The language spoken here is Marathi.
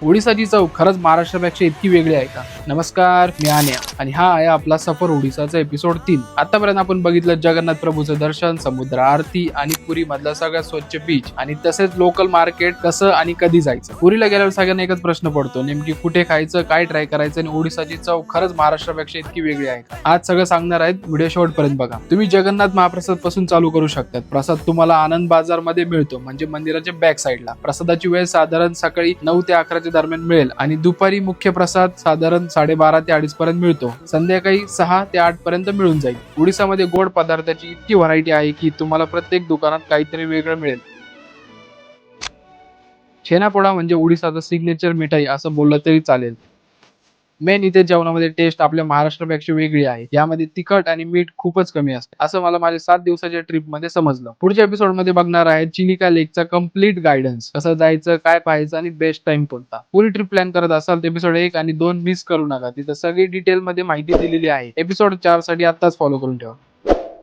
ओडिसाची चव खरंच महाराष्ट्रापेक्षा इतकी वेगळी आहे का? नमस्कार, मी आन्या आणि हा आहे आपला सफर ओडिसाचा एपिसोड 3. आतापर्यंत आपण बघितलं जगन्नाथ प्रभूचं दर्शन, समुद्र आरती आणि पुरी मधला सगळ्यात स्वच्छ बीच आणि तसेच लोकल मार्केट कसं आणि कधी जायचं. पुरीला गेल्यावर सगळ्यांना एकच प्रश्न पडतो, नेमकी कुठे खायचं, काय ट्राय करायचं आणि ओडिसाची चव खरंच महाराष्ट्रापेक्षा इतकी वेगळी आहे का? आज सगळं सांगणार आहेत, व्हिडिओ शेवटपर्यंत बघा. तुम्ही जगन्नाथ महाप्रसाद पासून चालू करू शकतात. प्रसाद तुम्हाला आनंद बाजार मध्ये मिळतो, म्हणजे मंदिराच्या बॅक साईडला. प्रसादाची वेळ साधारण सकाळी 9 ते 11 दरम्यान मिळेल आणि दुपारी मुख्य प्रसाद साधारण 12:30 ते 2:30 पर्यंत मिळतो. संध्याकाळी 6 ते 8 पर्यंत मिळून जाईल. ओडिसामध्ये गोड पदार्थाची इतकी व्हरायटी आहे की तुम्हाला प्रत्येक दुकानात काहीतरी वेगळं मिळेल. छेनापोळा म्हणजे ओडिसाचा सिग्नेचर मिठाई असं बोललं तरी चालेल. मेन इथे जेवणामध्ये टेस्ट आपल्या महाराष्ट्रापेक्षा वेगळी आहे. यामध्ये तिखट आणि मीठ खूपच कमी असते, असं मला माझ्या 7 दिवसाच्या ट्रिप मध्ये समजलं. पुढच्या एपिसोड मध्ये बघणार आहे चिलिका लेकचा कम्प्लीट गायडन्स, कसं जायचं, काय पाहायचं आणि बेस्ट टाइम कोणता. पुरी ट्रिप प्लॅन करत असाल तर एपिसोड 1 आणि 2 मिस करू नका. तिथं सगळी डिटेल मध्ये माहिती दिलेली आहे. एपिसोड 4 साठी आताच फॉलो करून ठेवा.